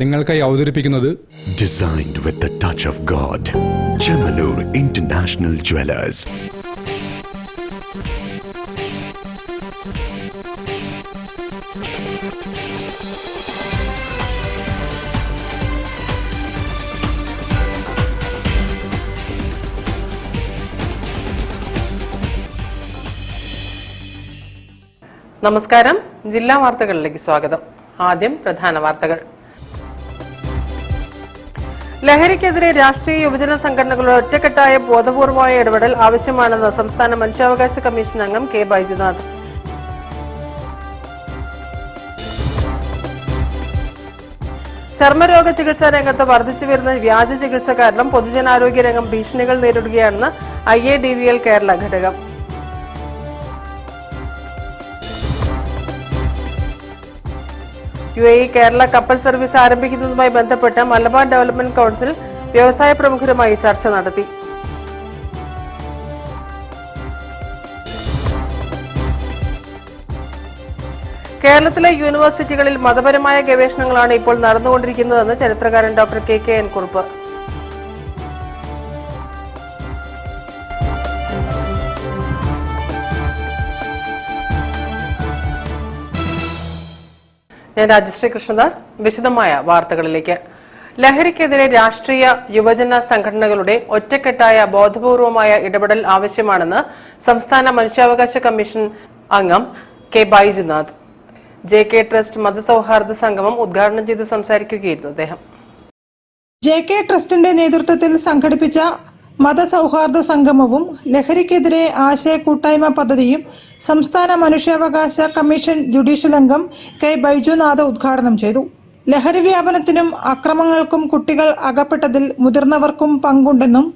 നിങ്ങൾക്കായി അവതരിപ്പിക്കുന്നത് Designed with the touch of God, Chemanur International Jewelers. നമസ്കാരം. ജില്ലാ വാർത്തകളിലേക്ക് സ്വാഗതം. ആദ്യം പ്രധാന വാർത്തകൾ. ലഹരിക്കെതിരെ രാഷ്ട്രീയ യുവജന സംഘടനകളുടെ ഒറ്റക്കെട്ടായ ബോധപൂർവമായ ഇടപെടൽ ആവശ്യമാണെന്ന് സംസ്ഥാന മനുഷ്യാവകാശ കമ്മീഷൻ അംഗം കെ ബൈജുനാഥ്. ചർമ്മരോഗ ചികിത്സാ രംഗത്ത് വർദ്ധിച്ചുവരുന്ന വ്യാജ ചികിത്സ കാരണം പൊതുജനാരോഗ്യ രംഗം ഭീഷണികൾ നേരിടുകയാണെന്ന് IADVL കേരള ഘടകം. UAE കേരള കപ്പൽ സർവീസ് ആരംഭിക്കുന്നതുമായി ബന്ധപ്പെട്ട് മലബാർ ഡെവലപ്മെന്റ് കൌൺസിൽ വ്യവസായ പ്രമുഖരുമായി ചർച്ച നടത്തി. കേരളത്തിലെ യൂണിവേഴ്സിറ്റികളിൽ മതപരമായ ഗവേഷണങ്ങളാണ് ഇപ്പോൾ നടന്നുകൊണ്ടിരിക്കുന്നതെന്ന് ചരിത്രകാരൻ ഡോക്ടർ KKN കുറുപ്പ്. ഞാൻ രാജശ്രീ കൃഷ്ണദാസ്. വിശദമായ വാർത്തകളിലേക്ക്. ലഹരിക്കെതിരെ രാഷ്ട്രീയ യുവജന സംഘടനകളുടെ ഒറ്റക്കെട്ടായ ബോധപൂർവമായ ഇടപെടൽ ആവശ്യമാണെന്ന് സംസ്ഥാന മനുഷ്യാവകാശ കമ്മീഷൻ അംഗം കെ ബൈജുനാഥ്. JK ട്രസ്റ്റ് മതസൗഹാർദ്ദ സംഗമം ഉദ്ഘാടനം ചെയ്ത് സംസാരിക്കുകയായിരുന്നു അദ്ദേഹം. JK ട്രസ്റ്റിന്റെ നേതൃത്വത്തിൽ സംഘടിപ്പിച്ച മതസൗഹാർദ്ദ സംഗമവും ലഹരിക്കെതിരെ ആശയക്കൂട്ടായ്മ പദ്ധതിയും സംസ്ഥാന മനുഷ്യാവകാശ കമ്മീഷൻ ജുഡീഷ്യൽ അംഗം കെ ബൈജുനാഥ് ഉദ്ഘാടനം ചെയ്തു. ലഹരി വ്യാപനത്തിനും അക്രമങ്ങൾക്കും കുട്ടികൾ അകപ്പെട്ടതിൽ മുതിർന്നവർക്കും പങ്കുണ്ടെന്നും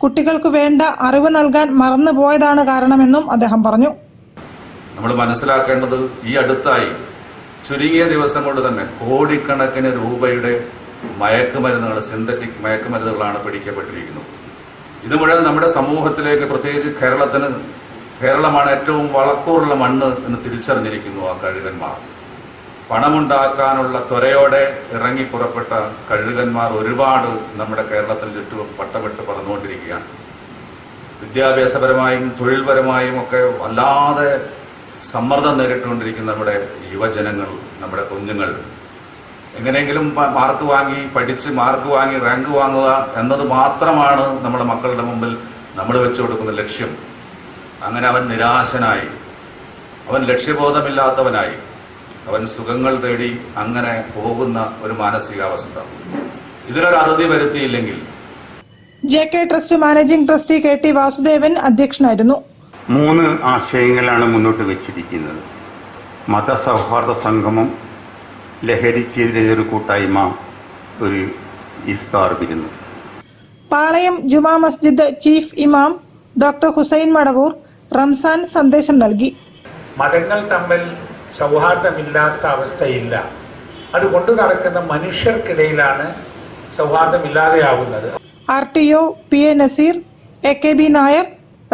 കുട്ടികൾക്ക് വേണ്ട അറിവ് നൽകാൻ മറന്നുപോയതാണ് കാരണമെന്നും അദ്ദേഹം പറഞ്ഞു. നമ്മൾ മനസ്സിലാക്കേണ്ടത് ഈ അടുത്തായി ചുരുങ്ങിയ ദിവസം കൊണ്ട് തന്നെ കോടിക്കണക്കിന് രൂപയുടെ മയക്കുമരുന്നുകൾ, സിന്തറ്റിക് മയക്കുമരുന്നുകളാണ് പിടിക്കപ്പെട്ടിരിക്കുന്നത്. ഇത് മുഴുവൻ നമ്മുടെ സമൂഹത്തിലേക്ക്, പ്രത്യേകിച്ച് കേരളമാണ് ഏറ്റവും വളക്കൂറുള്ള മണ്ണ് എന്ന് തിരിച്ചറിഞ്ഞിരിക്കുന്നു ആ കഴുകന്മാർ. പണമുണ്ടാക്കാനുള്ള ത്വരയോടെ ഇറങ്ങി പുറപ്പെട്ട കഴുകന്മാർ ഒരുപാട് നമ്മുടെ കേരളത്തിന് ചുറ്റും പട്ടപ്പെട്ട് പറന്നുകൊണ്ടിരിക്കുകയാണ്. വിദ്യാഭ്യാസപരമായും തൊഴിൽപരമായും ഒക്കെ വല്ലാതെ സമ്മർദ്ദം നേരിട്ടുകൊണ്ടിരിക്കുന്ന നമ്മുടെ യുവജനങ്ങൾ, നമ്മുടെ കുഞ്ഞുങ്ങൾ എങ്ങനെയെങ്കിലും മാർക്ക് വാങ്ങി, പഠിച്ച് മാർക്ക് വാങ്ങി റാങ്ക് വാങ്ങുക എന്നത് മാത്രമാണ് നമ്മുടെ മക്കളുടെ മുമ്പിൽ നമ്മൾ വെച്ചു കൊടുക്കുന്ന ലക്ഷ്യം. അങ്ങനെ അവൻ നിരാശനായി, അവൻ ലക്ഷ്യബോധമില്ലാത്തവനായി, അവൻ സുഖങ്ങൾ തേടി അങ്ങനെ പോകുന്ന ഒരു മാനസികാവസ്ഥ. ഇതിനൊരു അറുതി വരുത്തിയില്ലെങ്കിൽ. JK trust managing trustee KT Vasudevan അധ്യക്ഷനായിരുന്നു. 3 ആശയങ്ങളാണ് മുന്നോട്ട് വെച്ചിരിക്കുന്നത്. മതസൗഹാർദ്ദ സംഗമം, ലഹരിക്കെതിരെ ഒരു കൂട്ടായ്മ, ഒരു ഇഫ്താർ വിരുന്ന്. പാളയം ജുമാ മസ്ജിദ് ചീഫ് ഇമാം ഡോക്ടർ ഹുസൈൻ മടവൂർ റംസാൻ സന്ദേശം നൽകി. മതങ്ങൾ തമ്മിൽ സൗഹാർദ്ദമില്ലാത്ത അവസ്ഥയില്ല. അത് കൊണ്ടു നടക്കുന്ന മനുഷ്യർക്കിടയിലാണ് സൗഹാർദ്ദമില്ലാതെയാവുന്നത്. RTO PA Naseer, AKB Nair,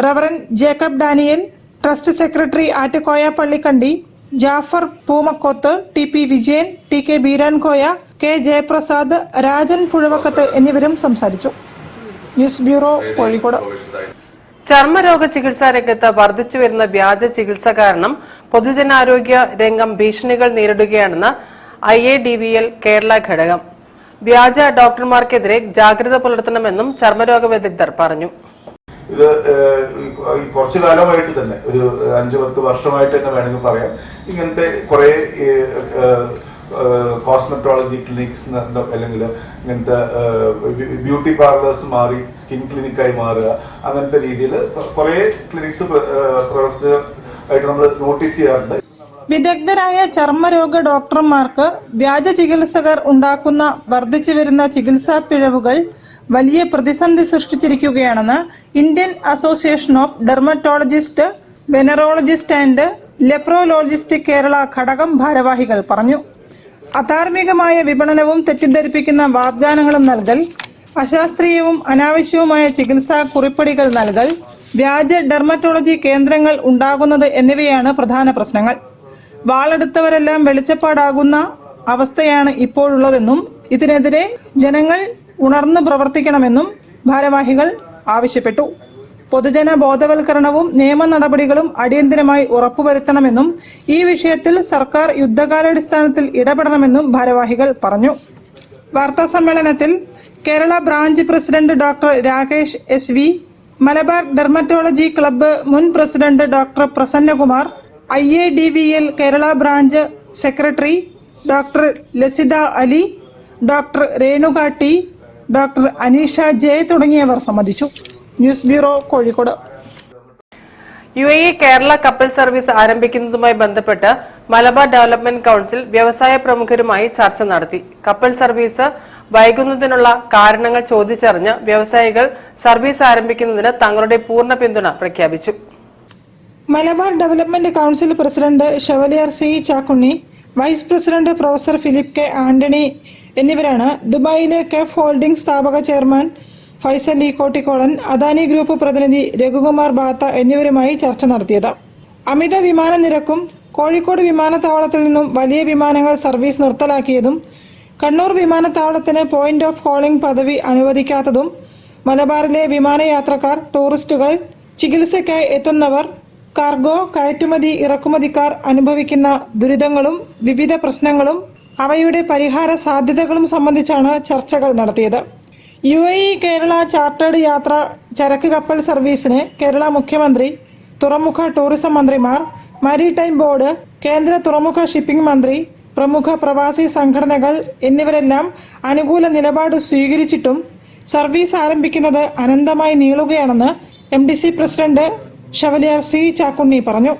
reverend Jacob Daniel, trust secretary Attakoya Pallikkandi, Jafar Poomakkoth, TP Vijayan, TK Beerankoya, K Jayaprasad, Rajan Puzhavakkath എന്നിവരും സംസാരിച്ചു. News bureau, Kozhikode. ചർമ്മരോഗ ചികിത്സാ രംഗത്ത് വർദ്ധിച്ചുവരുന്ന വ്യാജ ചികിത്സ കാരണം പൊതുജനാരോഗ്യ രംഗം ഭീഷണികൾ നേരിടുകയാണെന്ന് IADVL കേരള ഘടകം. വ്യാജ ഡോക്ടർമാർക്കെതിരെ ജാഗ്രത പുലർത്തണമെന്നും ചർമ്മരോഗ വിദഗ്ധർ പറഞ്ഞു. ഇത് കുറച്ചു കാലമായിട്ട് തന്നെ, ഒരു 5-10 വർഷമായിട്ട് തന്നെ വേണമെങ്കിൽ പറയാം, ഇങ്ങനത്തെ കുറെ കോസ്മെറ്റോളജി ക്ലിനിക്സ് അല്ലെങ്കിൽ ഇങ്ങനത്തെ ബ്യൂട്ടി പാർലേഴ്സ് മാറി സ്കിൻ ക്ലിനിക്കായി മാറുക, അങ്ങനത്തെ രീതിയിൽ കുറെ ക്ലിനിക്സ് പ്രവർത്തിച്ചതായിട്ട് നമ്മൾ നോട്ടീസ് ചെയ്യാറുണ്ട്. വിദഗ്ധരായ ചർമ്മരോഗ ഡോക്ടർമാർക്ക് വ്യാജ ചികിത്സകർ ഉണ്ടാക്കുന്ന വർദ്ധിച്ചു വരുന്ന ചികിത്സാ പിഴവുകൾ വലിയ പ്രതിസന്ധി സൃഷ്ടിച്ചിരിക്കുകയാണെന്ന് Indian association of dermatologist, venereologist and leprologist Kerala ഘടകം ഭാരവാഹികൾ പറഞ്ഞു. അധാർമികമായ വിപണനവും തെറ്റിദ്ധരിപ്പിക്കുന്ന വാഗ്ദാനങ്ങളും നൽകൽ, അശാസ്ത്രീയവും അനാവശ്യവുമായ ചികിത്സാ കുറിപ്പടികൾ നൽകൽ, വ്യാജ ഡെർമറ്റോളജി കേന്ദ്രങ്ങൾ ഉണ്ടാകുന്നത് എന്നിവയാണ് പ്രധാന പ്രശ്നങ്ങൾ. വാളെടുത്തവരെല്ലാം വെളിച്ചപ്പാടാകുന്ന അവസ്ഥയാണ് ഇപ്പോഴുള്ളതെന്നും ഇതിനെതിരെ ജനങ്ങൾ ഉണർന്നു പ്രവർത്തിക്കണമെന്നും ഭാരവാഹികൾ ആവശ്യപ്പെട്ടു. പൊതുജന ബോധവൽക്കരണവും നിയമ നടപടികളും അടിയന്തരമായി ഉറപ്പുവരുത്തണമെന്നും ഈ വിഷയത്തിൽ സർക്കാർ യുദ്ധകാലാടിസ്ഥാനത്തിൽ ഇടപെടണമെന്നും ഭാരവാഹികൾ പറഞ്ഞു. വാർത്താ സമ്മേളനത്തിൽ Kerala branch president doctor Rakesh SV, Malabar dermatology club മുൻ president doctor Prasannakumar, IADVL Kerala branch secretary doctor Lasitha Ali, doctor Renuka T, doctor Aneesha J തുടങ്ങിയവർ സംബന്ധിച്ചു. News bureau, Kozhikode. UAE Kerala കപ്പൽ സർവീസ് ആരംഭിക്കുന്നതുമായി ബന്ധപ്പെട്ട് മലബാർ ഡെവലപ്മെന്റ് കൌൺസിൽ വ്യവസായ പ്രമുഖരുമായി ചർച്ച നടത്തി. കപ്പൽ സർവീസ് വൈകുന്നതിനുള്ള കാരണങ്ങൾ ചോദിച്ചറിഞ്ഞ് വ്യവസായികൾ സർവീസ് ആരംഭിക്കുന്നതിന് തങ്ങളുടെ പൂർണ്ണ പിന്തുണ പ്രഖ്യാപിച്ചു. Malabar development council president chevalier C Chakkunni, vice president professor Philip K Antony എന്നിവരാണ് ദുബായിലെ കെഫ് ഹോൾഡിംഗ് സ്ഥാപക chairman Faisal E Kottikollon, Adani group പ്രതിനിധി രഘുകുമാർ ബാത്ത എന്നിവരുമായി ചർച്ച നടത്തിയത്. അമിത വിമാന നിരക്കും കോഴിക്കോട് വിമാനത്താവളത്തിൽ നിന്നും വലിയ വിമാനങ്ങൾ സർവീസ് നിർത്തലാക്കിയതും കണ്ണൂർ വിമാനത്താവളത്തിന് പോയിന്റ് ഓഫ് കോളിംഗ് പദവി അനുവദിക്കാത്തതും മലബാറിലെ വിമാനയാത്രക്കാർ, ടൂറിസ്റ്റുകൾ, ചികിത്സയ്ക്കായി എത്തുന്നവർ, കാർഗോ, കയറ്റുമതി ഇറക്കുമതിക്കാർ അനുഭവിക്കുന്ന ദുരിതങ്ങളും വിവിധ പ്രശ്നങ്ങളും അവയുടെ പരിഹാര സാധ്യതകളും സംബന്ധിച്ചാണ് ചർച്ചകൾ നടത്തിയത്. UAE കേരള ചാർട്ടേഡ് യാത്ര ചരക്ക് കപ്പൽ സർവീസിന് കേരള മുഖ്യമന്ത്രി, തുറമുഖ ടൂറിസം മന്ത്രിമാർ, മാരിടൈം ബോർഡ്, കേന്ദ്ര തുറമുഖ ഷിപ്പിംഗ് മന്ത്രി, പ്രമുഖ പ്രവാസി സംഘടനകൾ എന്നിവരെല്ലാം അനുകൂല നിലപാട് സ്വീകരിച്ചിട്ടും സർവീസ് ആരംഭിക്കുന്നത് അനന്തമായി നീളുകയാണെന്ന് MDC president chevalier C Chakkunni പറഞ്ഞു.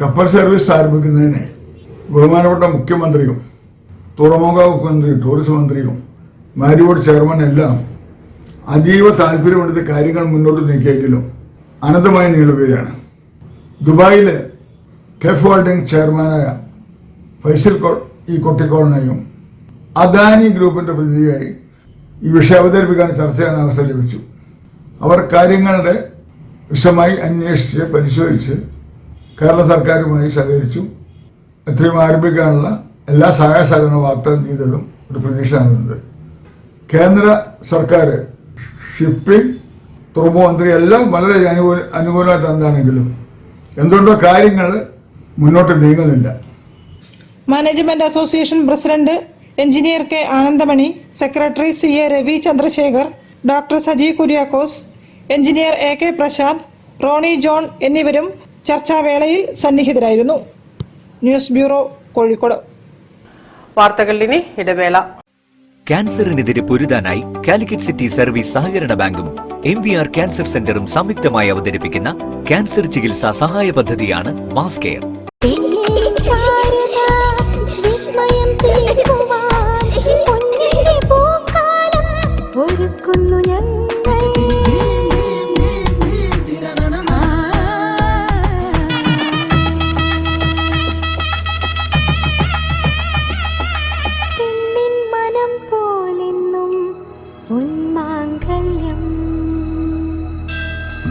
കപ്പൽ സർവീസ് ആരംഭിക്കുന്നതിന് ബഹുമാനപ്പെട്ട മുഖ്യമന്ത്രിയും തുറമുഖ മന്ത്രിയും ടൂറിസം മന്ത്രിയും മാരിബോർഡ് ചെയർമാൻ എല്ലാം അതീവ താല്പര്യമെടുത്ത് കാര്യങ്ങൾ മുന്നോട്ട് നീക്കിയെങ്കിലും അനന്തമായി നീളുകയാണ്. ദുബായിലെ കെഫ് ഹോൾഡിംഗ് ചെയർമാനായ ഫൈസൽ E കോട്ടിക്കോളിനെയും അദാനി ഗ്രൂപ്പിന്റെ പ്രതിനിധിയായി ഈ വിഷയം അവതരിപ്പിക്കാൻ ചർച്ച ചെയ്യാൻ അവസരം ലഭിച്ചു. അവർ കാര്യങ്ങളുടെ വിശദമായി അന്വേഷിച്ച് പരിശോധിച്ച് കേരള സർക്കാരുമായി സഹകരിച്ചു. എത്രയും ആരംഭിക്കാനുള്ള എല്ലാ സഹായ സഹകരണവും വാഗ്ദാനം ചെയ്തതും ഒരു പ്രതീക്ഷ നൽകുന്നത്. കേന്ദ്ര സർക്കാർ, ഷിപ്പിംഗ്, തുറമുഖ മന്ത്രി എല്ലാം വളരെ അനുകൂലമായി തന്നാണെങ്കിലും എന്തുകൊണ്ടോ കാര്യങ്ങൾ മുന്നോട്ട് നീങ്ങുന്നില്ല. Management association president engineer K Anandamani, secretary CA Ravi Chandrasekhar, doctor Saji Kuriakose, engineer AK Prasad, Rony John എന്നിവരും ചർച്ചാവേളയിൽ സന്നിഹിതരായിരുന്നു. News bureau, Kozhikode. വാർത്തകളിൽ ഇനി ഇടവേള. ക്യാൻസറിനെതിരെ പൊരുതാനായി കാലിക്കറ്റ് സിറ്റി സർവീസ് സഹകരണ ബാങ്കും MVR ക്യാൻസർ സെന്ററും സംയുക്തമായി അവതരിപ്പിക്കുന്ന ക്യാൻസർ ചികിത്സാ സഹായ പദ്ധതിയാണ് mass care.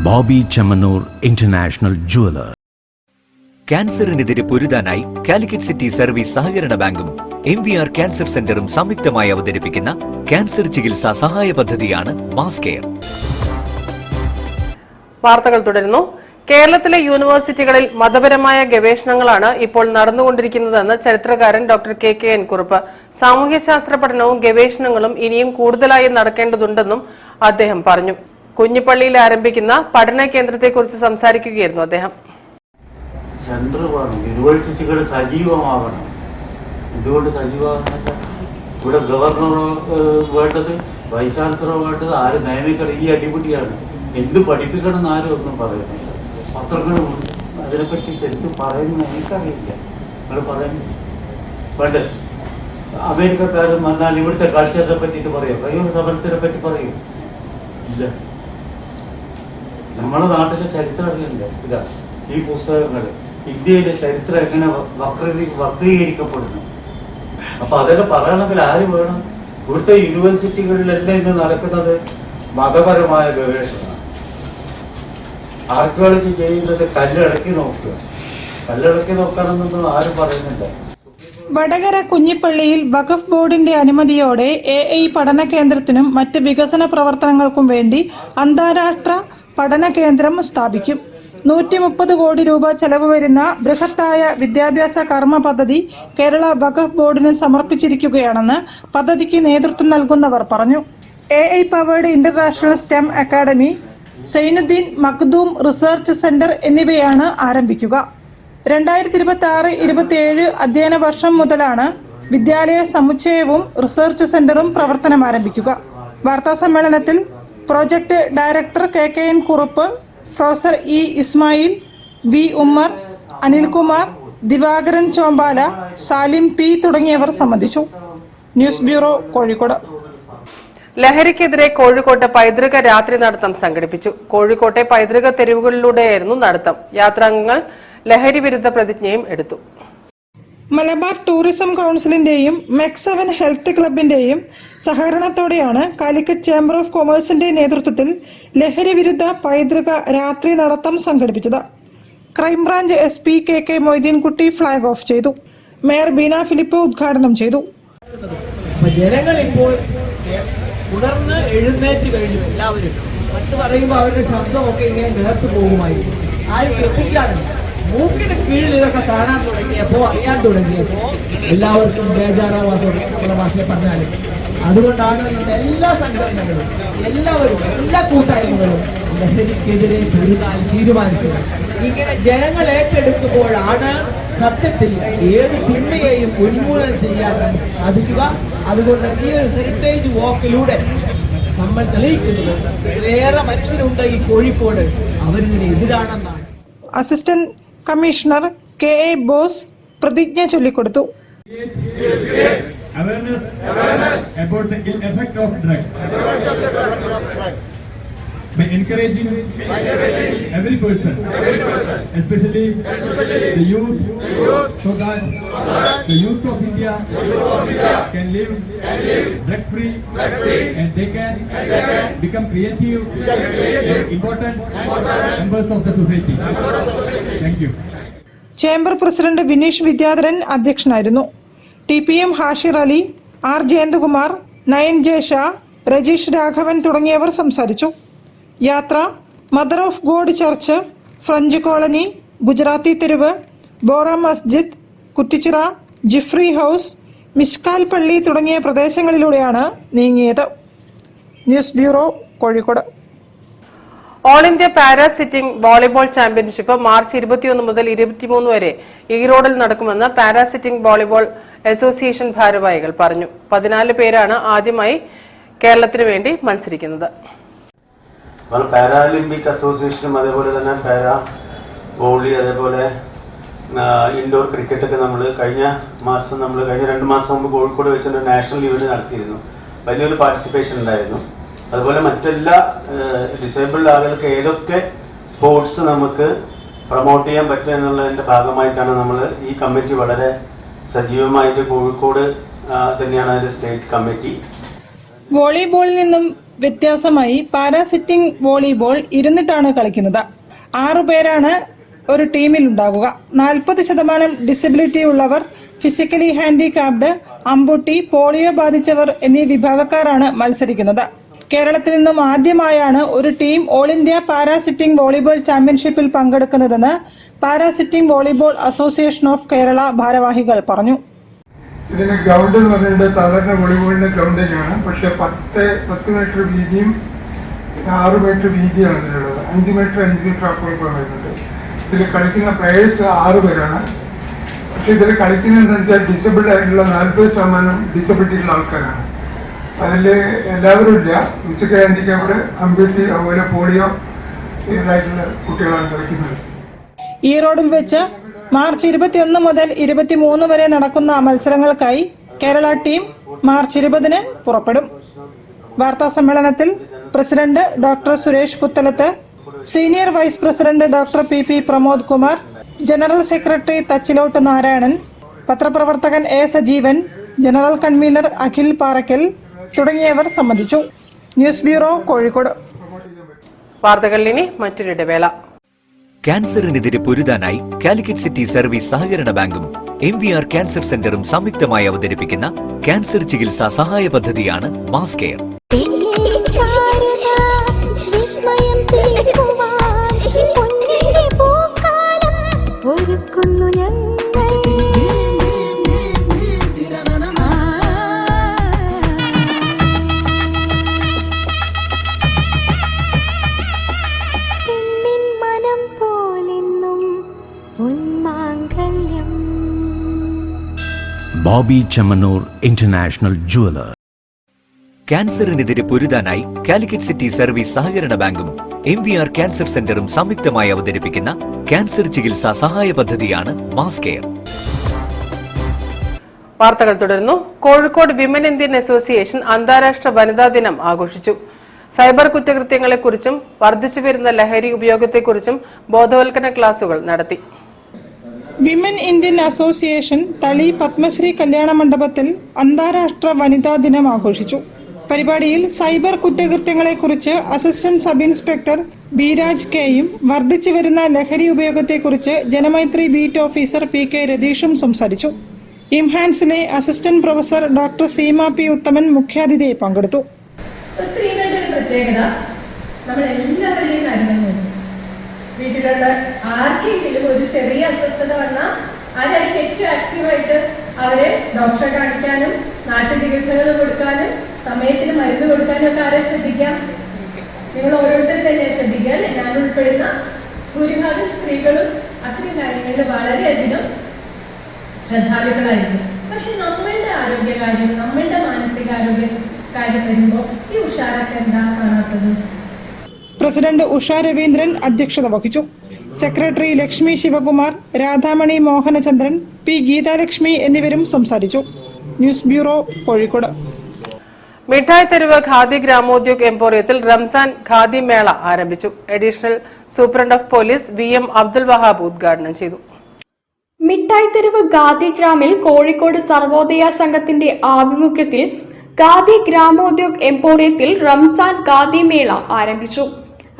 Bobby Chemmanur international jeweller. ക്യാൻസറിനെതിരെ പൊരുതാനായി കാലിക്കറ്റ് സിറ്റി സർവീസ് സഹകരണ ബാങ്കും MVR ക്യാൻസർ സെന്ററും സംയുക്തമായി അവതരിപ്പിക്കുന്ന ക്യാൻസർ ചികിത്സാ സഹായ പദ്ധതിയാണ് മാസ് കെയർ. വാർത്തകൾ തുടരുന്നു. കേരളത്തിലെ യൂണിവേഴ്സിറ്റികളിൽ മതപരമായ ഗവേഷണങ്ങളാണ് ഇപ്പോൾ നടന്നുകൊണ്ടിരിക്കുന്നതെന്ന് ചരിത്രകാരൻ ഡോക്ടർ KKN കുറുപ്പ്. സാമൂഹ്യശാസ്ത്ര പഠനവും ഗവേഷണങ്ങളും ഇനിയും കൂടുതലായി നടക്കേണ്ടതുണ്ടെന്നും അദ്ദേഹം പറഞ്ഞു. കുഞ്ഞിപ്പള്ളിയിൽ ആരംഭിക്കുന്ന പഠന കേന്ദ്രത്തെക്കുറിച്ച് സംസാരിക്കുകയായിരുന്നു അദ്ദേഹം. സെന്റർ വേണം, യൂണിവേഴ്സിറ്റികൾ സജീവമാകണം. എന്തുകൊണ്ട് സജീവമാകുന്നില്ല? ഇവിടെ ഗവർണർ വേണ്ടത്, വൈസ് ചാൻസലർ വേണ്ടത്, ആര് നിയമിക്കണം? ഈ അടിപിടിയാണ്. എന്ത് പഠിപ്പിക്കണം എന്ന് ആരും ഒന്നും പറയുന്നില്ല. പത്രങ്ങളും അതിനെപ്പറ്റി എന്ത് പറയുന്നു എനിക്കറിയില്ല. നിങ്ങൾ പറയുന്നു വേണ്ടേ? അമേരിക്കക്കാരും വന്നാൽ ഇവിടുത്തെ കൾച്ചറിനെ പറ്റിയിട്ട് പറയും, കയ്യൂർ സമരത്തിനെ പറ്റി പറയും. ഇല്ല, നമ്മുടെ നാട്ടിലെ ചരിത്രം അറിയില്ല. ഇതാ ഈ പുസ്തകങ്ങൾ, ഇന്ത്യയിലെ ചരിത്രം എങ്ങനെ വക്രീകരിക്കപ്പെടുന്നു. അപ്പൊ അതൊക്കെ പറയണമെങ്കിൽ ആര് വേണം? ഇവിടുത്തെ യൂണിവേഴ്സിറ്റികളിലെല്ലാം ഇന്ന് നടക്കുന്നത് മതപരമായ ഗവേഷണമാണ്. ആർക്കിയോളജി ചെയ്യുന്നത് കല്ലിളക്കി നോക്കുക. കല്ലിളക്കി നോക്കണമെന്നൊന്നും ആരും പറയുന്നില്ല. വടകര കുഞ്ഞിപ്പള്ളിയിൽ വഖഫ് ബോർഡിന്റെ അനുമതിയോടെ AI പഠന കേന്ദ്രത്തിനും മറ്റ് വികസന പ്രവർത്തനങ്ങൾക്കും വേണ്ടി അന്താരാഷ്ട്ര പഠന കേന്ദ്രം സ്ഥാപിക്കും. 130 കോടി രൂപ ചെലവ് വരുന്ന ബൃഹത്തായ വിദ്യാഭ്യാസ കർമ്മ പദ്ധതി കേരള വഖഫ് ബോർഡിന് സമർപ്പിച്ചിരിക്കുകയാണെന്ന് പദ്ധതിക്ക് നേതൃത്വം നൽകുന്നവർ പറഞ്ഞു. AI powered international STEM academy, Zainuddin Makhdoom research centre എന്നിവയാണ് ആരംഭിക്കുക. 2026-27 അധ്യയന വർഷം മുതലാണ് വിദ്യാലയ സമുച്ചയവും റിസർച്ച് സെന്ററും പ്രവർത്തനം ആരംഭിക്കുക. വാർത്താസമ്മേളനത്തിൽ project director KKN Kurup, professor E. Ismail, V. Ummer, Anilkumar, Divakaran Chombala, Salim P തുടങ്ങിയവർ സംബന്ധിച്ചു. News bureau, Kozhikode. ലഹരിക്കെതിരെ കോഴിക്കോട്ട് പൈതൃക രാത്രി നടത്തം സംഘടിപ്പിച്ചു. കോഴിക്കോട്ടെ പൈതൃക തെരുവുകളിലൂടെയായിരുന്നു നടത്തം. യാത്രാംഗങ്ങൾ ലഹരി വിരുദ്ധ പ്രതിജ്ഞയും എടുത്തു. മലബാർ ടൂറിസം കൗൺസിലിന്റെയും MEC7 ഹെൽത്ത് ക്ലബിന്റെയും സഹകരണത്തോടെയാണ് കാലിക്കറ്റ് ചേംബർ ഓഫ് കൊമേഴ്സിന്റെ നേതൃത്വത്തിൽ ലഹരി വിരുദ്ധ പൈതൃക രാത്രി നടത്തം സംഘടിപ്പിച്ചത്. Crime branch SP KK Moideenkutty flag off ചെയ്തു. മേയർ ബീന ഫിലിപ്പ് ഉദ്ഘാടനം ചെയ്തു. ജനങ്ങൾ ഇപ്പോൾ ഉണർന്ന് എഴുന്നേറ്റ് കഴിഞ്ഞു. എല്ലാവരും മറ്റ് പറയുമ്പോൾ അവരുടെ ശബ്ദമൊക്കെ ഇങ്ങനെ നേർത്തു പോകുമായിരുന്നു. ആരും ശ്രദ്ധിക്കാറില്ല. മൂക്കിന് കീഴിൽ ഇതൊക്കെ കാണാൻ തുടങ്ങിയപ്പോൾ, അറിയാൻ തുടങ്ങിയപ്പോൾ എല്ലാവർക്കും ബേജാറാവാൻ തുടങ്ങി. നമ്മുടെ ഭാഷയെ പറഞ്ഞാലും അതുകൊണ്ടാണ് ഇന്ന് എല്ലാ സംഘടനകളും, എല്ലാവരും, എല്ലാ കൂട്ടായ്മകളും ലഹരിക്കെതിരെ പൊരുതാൻ തീരുമാനിച്ചത്. ഇങ്ങനെ ജനങ്ങൾ ഏറ്റെടുക്കുമ്പോഴാണ് സത്യത്തിൽ ഏത് തിന്മയെയും ഉന്മൂലനം ചെയ്യാൻ നമുക്ക് സാധിക്കുക. അതുകൊണ്ട് ഈ ഒരു ഹെറിറ്റേജ് വാക്കിലൂടെ നമ്മൾ തെളിയിക്കുന്നത് ഇതിലേറെ മനുഷ്യരുണ്ട് ഈ കോഴിക്കോട്, അവരിതിന് എതിരാണെന്നാണ്. അസിസ്റ്റന്റ് കമ്മീഷണർ KA ബോസ് പ്രതിജ്ഞ ചൊല്ലിക്കൊടുത്തു. Awareness about the ill effect of drugs. By encouraging every person, especially the youth, so that the youth of India can live drug-free and they can become creative and important members of the society. Thank you. Chamber president Vineesh Vidyadharan അധ്യക്ഷനായിരുന്നു. TPM Hashir Ali, R. Jayanthakumar, Nayan J Shah, Rajeesh Raghavan തുടങ്ങിയവർ സംസാരിച്ചു. യാത്ര Mother of God Church, French colony, Gujarati തെരുവ്, Bohra Masjid, Kuttichira, Jifri house, Mishkal Palli തുടങ്ങിയ പ്രദേശങ്ങളിലൂടെയാണ് നീങ്ങിയത്. News bureau, Kozhikode. All India para sitting volleyball championship March 21 മുതൽ 23 വരെ ഈറോഡിൽ നടക്കുമെന്ന് പാരാ സിറ്റിംഗ് വോളിബോൾ അസോസിയേഷൻ ഭാരവാഹികൾ പറഞ്ഞു. 14 പേരാണ് ആദ്യമായി കേരളത്തിന് വേണ്ടി മത്സരിക്കുന്നത്. പാരാലിമ്പിക് അസോസിയേഷനും അതേപോലെ തന്നെ പാരാ വോളി, അതേപോലെ ഇൻഡോർ ക്രിക്കറ്റൊക്കെ നമ്മൾ കഴിഞ്ഞ 2 മാസം മുമ്പ് കോഴിക്കോട് വെച്ചൊരു നാഷണൽ ഇവന്റ് നടത്തിയിരുന്നു. വലിയൊരു പാർട്ടിസിപ്പേഷൻ ഉണ്ടായിരുന്നു. അതുപോലെ മറ്റെല്ലാ ഡിസേബിൾഡ് ആളുകൾക്ക് ഏതൊക്കെ സ്പോർട്സ് നമുക്ക് പ്രൊമോട്ട് ചെയ്യാൻ പറ്റും എന്നുള്ളതിൻ്റെ ഭാഗമായിട്ടാണ് നമ്മൾ ഈ കമ്മിറ്റി വളരെ സജീവമായിട്ട് കോഴിക്കോട് തന്നെയാണ് അതിൻ്റെ സ്റ്റേറ്റ് കമ്മിറ്റി. വോളിബോളിൽ നിന്നും വ്യത്യാസമായി പാരാ സിറ്റിംഗ് വോളിബോൾ ഇരുന്നിട്ടാണ് കളിക്കുന്നത്. 6 പേരാണ് ഒരു ടീമിൽ ഉണ്ടാകുക. 40% ഡിസബിലിറ്റി ഉള്ളവർ, ഫിസിക്കലി ഹാൻഡികാപ്ഡ്, അമ്പുട്ടി, പോളിയോ ബാധിച്ചവർ എന്നീ വിഭാഗക്കാരാണ് മത്സരിക്കുന്നത്. കേരളത്തിൽ നിന്നും ആദ്യമായാണ് ഒരു team all India para sitting volleyball ചാമ്പ്യൻഷിപ്പിൽ പങ്കെടുക്കുന്നതെന്ന് para sitting volleyball association of Kerala ഭാരവാഹികൾ പറഞ്ഞു. ഇതിന് ഗ്രൗണ്ട് എന്ന് പറയുന്നത് സാധാരണ വോളിബോളിന്റെ ഗ്രൗണ്ട് തന്നെയാണ്. പക്ഷെ 10 മീറ്റർ വീതിയും 6 മീറ്റർ വീതിയാണ് ഇതിനുള്ളത്. 5 മീറ്റർ അപ്പുറം വരുന്നുണ്ട്. ഇതിൽ കളിക്കുന്ന പ്ലേയേഴ്സ് 6 പേരാണ്. പക്ഷെ ഇതിൽ കളിക്കുന്നതെന്ന് വെച്ചാൽ ഡിസബിൾഡ് ആയിട്ടുള്ള 40% ഡിസബിലിറ്റി ഉള്ള ആൾക്കാരാണ്. അതിൽ എല്ലാവരും ഇല്ല. ഫിസിക്കൽ ഹാൻഡിക്യാപ്ഡ്, അമ്പത്തി, അതുപോലെ പോളിയോ ഇതായിട്ടുള്ള കുട്ടികളാണ് കളിക്കുന്നത്. ഈറോഡിൽ വെച്ച് മാർച്ച് 21 മുതൽ 23 വരെ നടക്കുന്ന മത്സരങ്ങൾക്കായി കേരള ടീം മാർച്ച് 20 പുറപ്പെടും. വാർത്താ സമ്മേളനത്തിൽ president doctor Suresh Puthalath, senior vice president doctor PP Pramod Kumar, general secretary Thachilot Narayanan, പത്രപ്രവർത്തകൻ A. Sajeevan, general convener Akhil Parakkal തുടങ്ങിയവർ സംബന്ധിച്ചു. News bureau, Kozhikode. വാർത്തകളിൽ ഇനി മറ്റൊരു ഇടവേള. ക്യാൻസറിനെതിരെ പൊരുതാനായി കാലിക്കറ്റ് സിറ്റി സർവീസ് സഹകരണ ബാങ്കും MVR ക്യാൻസർ സെന്ററും സംയുക്തമായി അവതരിപ്പിക്കുന്ന ക്യാൻസർ ചികിത്സാ സഹായ പദ്ധതിയാണ് mass care. Bobby Chemmanur international jeweller. ക്യാൻസറിനെതിരെ പൊരുതാനായി കാലിക്കറ്റ് സിറ്റി സർവീസ് സഹകരണ ബാങ്കും MVR ക്യാൻസർ സെന്ററും സംയുക്തമായി അവതരിപ്പിക്കുന്ന ക്യാൻസർ ചികിത്സാ സഹായ പദ്ധതിയാണ് മാസ് കെയർ. വാർത്തകൾ തുടരുന്നു. കോഴിക്കോട് വിമൻ ഇന്ത്യൻ അസോസിയേഷൻ അന്താരാഷ്ട്ര വനിതാ ദിനം ആഘോഷിച്ചു. സൈബർ കുറ്റകൃത്യങ്ങളെക്കുറിച്ചും വർദ്ധിച്ചുവരുന്ന ലഹരി ഉപയോഗത്തെക്കുറിച്ചും ബോധവൽക്കരണ ക്ലാസുകൾ നടത്തി. Women Indian association Thali Padmashree Kalyana മണ്ഡപത്തിൽ അന്താരാഷ്ട്ര വനിതാ ദിനം ആഘോഷിച്ചു. പരിപാടിയിൽ സൈബർ കുറ്റകൃത്യങ്ങളെക്കുറിച്ച് അസിസ്റ്റന്റ് സബ് ഇൻസ്പെക്ടർ ബിരാജ് കെയും വർദ്ധിച്ചുവരുന്ന ലഹരി ഉപയോഗത്തെക്കുറിച്ച് ജനമൈത്രി ബീറ്റ് ഓഫീസർ PK രതീഷും സംസാരിച്ചു. ഇംഹാൻസിലെ assistant professor doctor Seema P Uthaman മുഖ്യാതിഥിയായി പങ്കെടുത്തു. സ്ത്രീകളുടെ ഒരു പ്രത്യേകത, നമ്മൾ എല്ലാവരെയും കാര്യങ്ങൾ വീട്ടിലുള്ള ആർക്കെങ്കിലും ഒരു ചെറിയ അസ്വസ്ഥത വന്നാൽ ആരായിരിക്കും ഏറ്റവും ആക്റ്റീവായിട്ട് അവരെ ഡോക്ടറെ കാണിക്കാനും നാട്ടുചികിത്സകൾ കൊടുക്കാനും സമയത്തിന് മരുന്ന് കൊടുക്കാനും ഒക്കെ ആരെ ശ്രദ്ധിക്കാം? നിങ്ങൾ ഓരോരുത്തരും തന്നെ ശ്രദ്ധിക്കാൻ. ഞാൻ ഉൾപ്പെടുന്ന ഭൂരിഭാഗം സ്ത്രീകളും അത്തരം കാര്യങ്ങളിൽ വളരെയധികം ശ്രദ്ധാലുക്കളായിരിക്കും. പക്ഷെ നമ്മളുടെ ആരോഗ്യകാര്യം, നമ്മളുടെ മാനസികാരോഗ്യ കാര്യം വരുമ്പോൾ ഈ ഉഷാറൊക്കെ എന്താ കാണാത്തത്? പ്രസിഡന്റ് ഉഷ രവീന്ദ്രൻ അധ്യക്ഷത വഹിച്ചു. സെക്രട്ടറി ലക്ഷ്മി ശിവകുമാർ, രാധാമണി മോഹനചന്ദ്രൻ, P ഗീതാലക്ഷ്മി എന്നിവരും സംസാരിച്ചു. News bureau, Kozhikode. മിഠായി തെരുവ് ഖാദി ഗ്രാമോദ്योग എംപോറിയത്തിൽ റംസാൻ ഖാദി മേള ആരംഭിച്ചു. Additional superintendent of police VM Abdul Wahab ഉദ്ഘാടനം ചെയ്തു. മിഠായി തെരുവ് ഖാദി ഗ്രാമിൽ കോഴിക്കോട് സർവോദയ സംഘത്തിന്റെ ആഭിമുഖ്യത്തിൽ ഖാദി ഗ്രാമോദ്योग എംപോറിയത്തിൽ റംസാൻ ഖാദി മേള ആരംഭിച്ചു.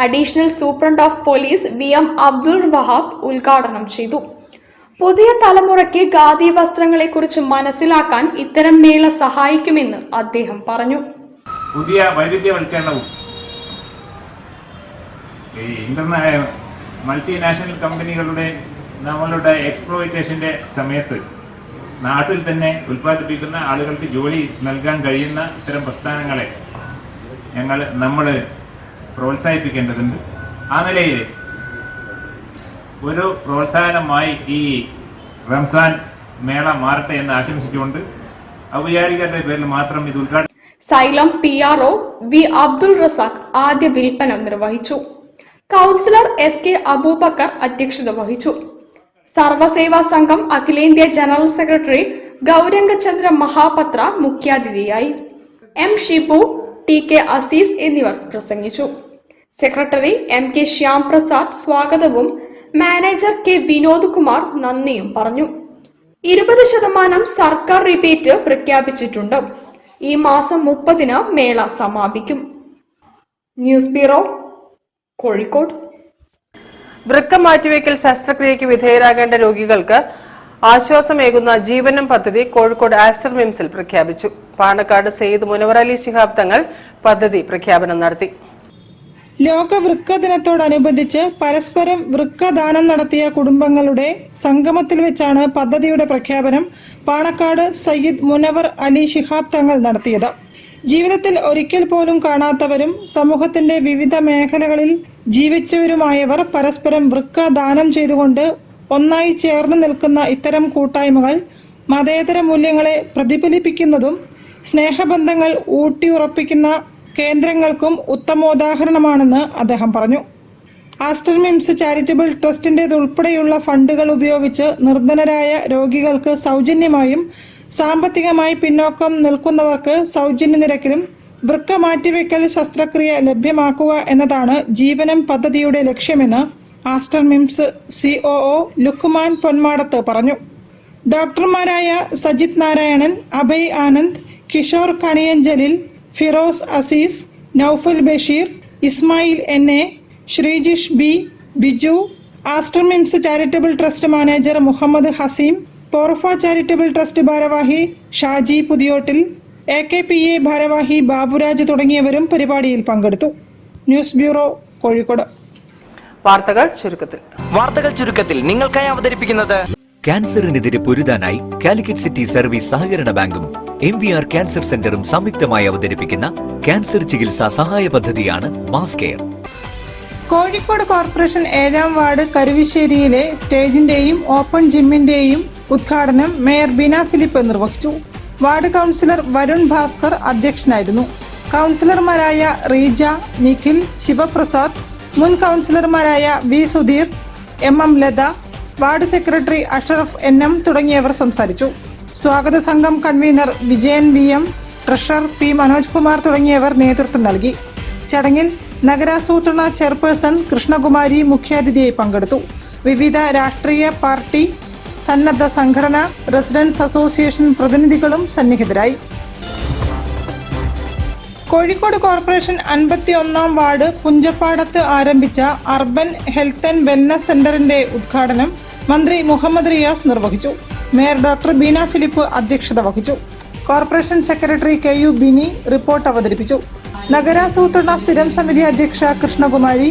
Additional superintendent of police VM Abdul Wahab ഉദ്ഘാടനം ചെയ്തു. പുതിയ തലമുറയ്ക്ക് ഖാദി വസ്ത്രങ്ങളെക്കുറിച്ച് മനസ്സിലാക്കാൻ ഇത്തരം മേള സഹായിക്കുമെന്ന് അദ്ദേഹം പറഞ്ഞു. പുതിയ വൈവിധ്യവൽക്കരണവും മൾട്ടിനാഷണൽ കമ്പനികളുടെ നമ്മളുടെ എക്സ്പ്ലോയിറ്റേഷന്റെ സമയത്ത് നാട്ടിൽ തന്നെ ഉൽപ്പാദിപ്പിക്കുന്ന ആളുകൾക്ക് ജോലി നൽകാൻ കഴിയുന്ന ഇത്തരം പ്രസ്ഥാനങ്ങളെ നമ്മൾ പ്രോത്സാഹിപ്പിക്കേണ്ടതുണ്ട്. ആ നിലയിൽ ഒരു പ്രോത്സാഹനമായി ഈ റംസാൻ മേള മാറട്ടെ എന്ന് ആശംസിച്ചുകൊണ്ട് ഔപചാരികരുടെ പേരിൽ മാത്രം ഇത് ഉദ്ഘാടനം. Xylem PRO V Abdul Razak ആദ്യ വിൽപ്പന നിർവഹിച്ചു. കൗൺസിലർ SK അബൂബക്കർ അധ്യക്ഷത വഹിച്ചു. സർവസേവാ സംഘം അഖിലേന്ത്യാ ജനറൽ സെക്രട്ടറി ഗൗരംഗചന്ദ്ര മഹാപത്ര മുഖ്യാതിഥിയായി. M ഷിബു, TK അസീസ് എന്നിവർ പ്രസംഗിച്ചു. സെക്രട്ടറി MK ശ്യാം പ്രസാദ് സ്വാഗതവും മാനേജർ K വിനോദ് കുമാർ നന്ദിയും പറഞ്ഞു. 20% സർക്കാർ റിബേറ്റ് പ്രഖ്യാപിച്ചിട്ടുണ്ട്. ഈ മാസം 30-ന് മേള സമാപിക്കും. News bureau, Kozhikode. വൃക്ക മാറ്റിവെക്കൽ ശസ്ത്രക്രിയയ്ക്ക് വിധേയരാകേണ്ട രോഗികൾക്ക് ആശ്വാസമേകുന്ന ജീവനം പദ്ധതി കോഴിക്കോട് ആസ്റ്റർ മിംസിൽ പ്രഖ്യാപിച്ചു. പാണക്കാട് സെയ്ദ് മുനവർ അലി ശിഹാബ് തങ്ങൾ പദ്ധതി പ്രഖ്യാപനം നടത്തി. ലോക വൃക്ക ദിനത്തോടനുബന്ധിച്ച് പരസ്പരം വൃക്കദാനം നടത്തിയ കുടുംബങ്ങളുടെ സംഗമത്തിൽ വെച്ചാണ് പദ്ധതിയുടെ പ്രഖ്യാപനം പാണക്കാട് സയ്യിദ് മുനവർ അലി ശിഹാബ് തങ്ങൾ നടത്തിയത്. ജീവിതത്തിൽ ഒരിക്കൽ പോലും കാണാത്തവരും സമൂഹത്തിന്റെ വിവിധ മേഖലകളിൽ ജീവിച്ചവരുമായവർ പരസ്പരം വൃക്ക ദാനം ചെയ്തുകൊണ്ട് ഒന്നായി ചേർന്ന് നിൽക്കുന്ന ഇത്തരം കൂട്ടായ്മകൾ മതേതര മൂല്യങ്ങളെ പ്രതിഫലിപ്പിക്കുന്നതും സ്നേഹബന്ധങ്ങൾ ഊട്ടിയുറപ്പിക്കുന്ന കേന്ദ്രങ്ങൾക്കും ഉത്തമോദാഹരണമാണെന്ന് അദ്ദേഹം പറഞ്ഞു. ആസ്റ്റർ മിംസ് ചാരിറ്റബിൾ ട്രസ്റ്റിൻ്റെതുൾപ്പെടെയുള്ള ഫണ്ടുകൾ ഉപയോഗിച്ച് നിർധനരായ രോഗികൾക്ക് സൗജന്യമായും സാമ്പത്തികമായി പിന്നോക്കം നിൽക്കുന്നവർക്ക് സൗജന്യ നിരക്കിലും വൃക്ക മാറ്റിവെക്കൽ ശസ്ത്രക്രിയ ലഭ്യമാക്കുക എന്നതാണ് ജീവനം പദ്ധതിയുടെ ലക്ഷ്യമെന്ന് ആസ്റ്റർ മിംസ് COO ലുക്മാൻ പൊന്മാടത്ത് പറഞ്ഞു. ഡോക്ടർമാരായ സജിത് നാരായണൻ, അഭയ് ആനന്ദ്, കിഷോർ കണിയഞ്ചലിൽ, Firoz Aziz, Noufal Basheer, Ismail NA, Sreejish B, Biju, Aster MIMS charitable trust manager Muhammad Haseem, പോർഫ ചാരിറ്റബിൾ ട്രസ്റ്റ് ഭാരവാഹി ഷാജി പുതിയോട്ടിൽ, AKPA ഭാരവാഹി ബാബുരാജ് തുടങ്ങിയവരും പരിപാടിയിൽ പങ്കെടുത്തു. News bureau, Kozhikode. വാർത്തകൾ ചുരുക്കത്തിൽ നിങ്ങൾക്കായി അവതരിപ്പിക്കുന്നത് ക്യാൻസറിനെതിരെ പൊരുതാനായി കാലിക്കറ്റ് സിറ്റി സർവീസ് സഹകരണ ബാങ്കും MVR ക്യാൻസർ സെന്ററും സംയുക്തമായി അവതരിപ്പിക്കുന്ന ക്യാൻസർ ചികിത്സാ സഹായ പദ്ധതിയാണ് മാസ് കെയർ. കോഴിക്കോട് കോർപ്പറേഷൻ 7ാം വാർഡ് കരുവശ്ശേരിയിലെ സ്റ്റേജിന്റെയും ഓപ്പൺ ജിമ്മിന്റെയും ഉദ്ഘാടനം മേയർ ബീന ഫിലിപ്പ് നിർവഹിച്ചു. വാർഡ് കൗൺസിലർ വരുൺ ഭാസ്കർ അധ്യക്ഷനായിരുന്നു. കൗൺസിലർമാരായ റീജ, നിഖിൽ, ശിവപ്രസാദ്, മുൻ കൗൺസിലർമാരായ V Sudheer, MM Latha, ward secretary Ashraf NM തുടങ്ങിയവർ സംസാരിച്ചു. സ്വാഗത സംഘം കൺവീനർ Vijayan VM, treasurer P Manoj Kumar തുടങ്ങിയവർ നേതൃത്വം നൽകി. ചടങ്ങിൽ നഗരാസൂത്രണ ചെയർപേഴ്സൺ കൃഷ്ണകുമാരി മുഖ്യാതിഥിയായി പങ്കെടുത്തു. വിവിധ രാഷ്ട്രീയ പാർട്ടി, സന്നദ്ധ സംഘടന, റെസിഡൻസ് അസോസിയേഷൻ പ്രതിനിധികളും സന്നിഹിതരായി. കോഴിക്കോട് കോർപ്പറേഷൻ 51ാം വാർഡ് പുഞ്ചപ്പാടത്ത് ആരംഭിച്ച അർബൻ ഹെൽത്ത് ആൻഡ് വെൽനസ് സെന്ററിന്റെ ഉദ്ഘാടനം മന്ത്രി മുഹമ്മദ് റിയാസ് നിർവഹിച്ചു. മേയർ ഡോക്ടർ ബീന ഫിലിപ്പ് അധ്യക്ഷത വഹിച്ചു. Corporation secretary KU Bini report അവതരിപ്പിച്ചു. നഗരാസൂത്രണ സ്ഥിരം സമിതി അധ്യക്ഷ Krishnakumari,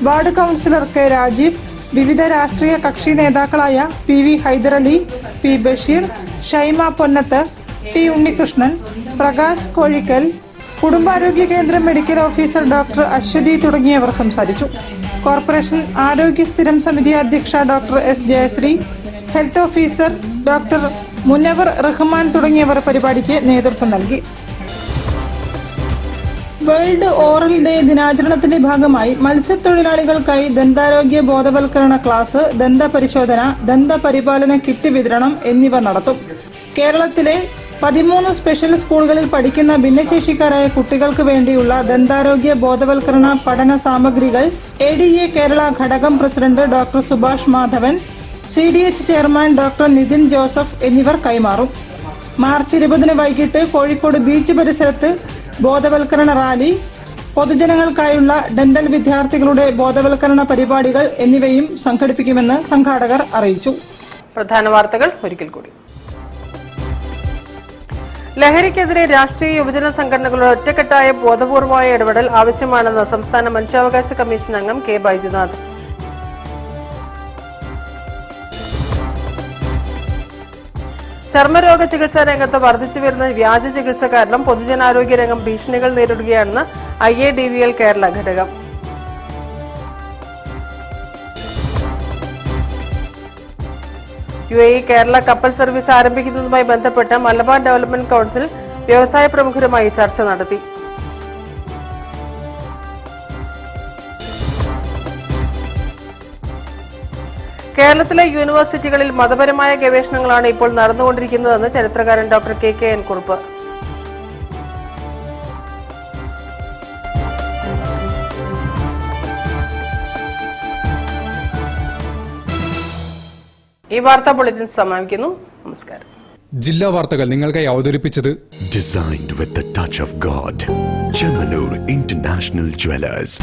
ward councillor K Rajeev, വിവിധ രാഷ്ട്രീയ കക്ഷി നേതാക്കളായ PV Hyderali, P Basheer, Shaima Ponnath, T Unnikrishnan, Prakash Kozhikkal, കുടുംബാരോഗ്യ കേന്ദ്രം മെഡിക്കൽ ഓഫീസർ ഡോക്ടർ അശ്വതി തുടങ്ങിയവർ സംസാരിച്ചു. കോർപ്പറേഷൻ ആരോഗ്യ സ്ഥിരം സമിതി അധ്യക്ഷ doctor S Jayashree, health officer doctor Munavar Rahman തുടങ്ങിയവർ പരിപാടിക്ക് നേതൃത്വം നൽകി. വേൾഡ് ഓറൽ ഡേ ദിനാചരണത്തിന്റെ ഭാഗമായി മത്സ്യത്തൊഴിലാളികൾക്കായി ദന്താരോഗ്യ ബോധവൽക്കരണ ക്ലാസ്, ദന്തപരിശോധന, ദന്തപരിപാലന കിറ്റ് വിതരണം എന്നിവ നടത്തും. കേരളത്തിലെ 13 സ്പെഷ്യൽ സ്കൂളുകളിൽ പഠിക്കുന്ന ഭിന്നശേഷിക്കാരായ കുട്ടികൾക്ക് വേണ്ടിയുള്ള ദന്താരോഗ്യ ബോധവൽക്കരണ പഠന സാമഗ്രികൾ ADA കേരള ഘടകം president doctor Subhash Madhavan, CDH chairman doctor Nithin Joseph എന്നിവർ കൈമാറും. മാർച്ച് 20 വൈകിട്ട് കോഴിക്കോട് ബീച്ച് പരിസരത്ത് ബോധവൽക്കരണ റാലി, പൊതുജനങ്ങൾക്കായുള്ള ഡെന്റൽ വിദ്യാർത്ഥികളുടെ ബോധവൽക്കരണ പരിപാടികൾ എന്നിവയും സംഘടിപ്പിക്കുമെന്ന് സംഘാടകർ അറിയിച്ചു. പ്രധാന വാർത്തകൾ ഒരിക്കൽ കൂടി. ലഹരിക്കെതിരെ രാഷ്ട്രീയ യുവജന സംഘടനകളുടെ ഒറ്റക്കെട്ടായ ബോധപൂർവമായ ഇടപെടൽ ആവശ്യമാണെന്ന് സംസ്ഥാന മനുഷ്യാവകാശ കമ്മീഷൻ അംഗം K ബൈജുനാഥ്. ചർമ്മരോഗ ചികിത്സാ രംഗത്ത് വർദ്ധിച്ചുവരുന്ന വ്യാജ ചികിത്സ കാരണം പൊതുജനാരോഗ്യ രംഗം ഭീഷണികൾ നേരിടുകയാണെന്ന് IADVL കേരള ഘടകം. UAE കേരള കപ്പൽ സർവീസ് ആരംഭിക്കുന്നതുമായി ബന്ധപ്പെട്ട് മലബാർ ഡെവലപ്മെന്റ് കൌൺസിൽ വ്യവസായ പ്രമുഖരുമായി ചർച്ച നടത്തി. കേരളത്തിലെ യൂണിവേഴ്സിറ്റികളിൽ മതപരമായ ഗവേഷണങ്ങളാണ് ഇപ്പോൾ നടന്നുകൊണ്ടിരിക്കുന്നതെന്ന് ചരിത്രകാരൻ ഡോക്ടർ KKN കുറുപ്പ്. ഈ വാർത്താ ബുള്ളറ്റിൻ സമാപിക്കുന്നു. നമസ്കാരം. ജില്ലാ വാർത്തകൾ നിങ്ങൾക്കായി അവതരിപ്പിച്ചത് Designed with the touch of God. Chemanur International Jewelers.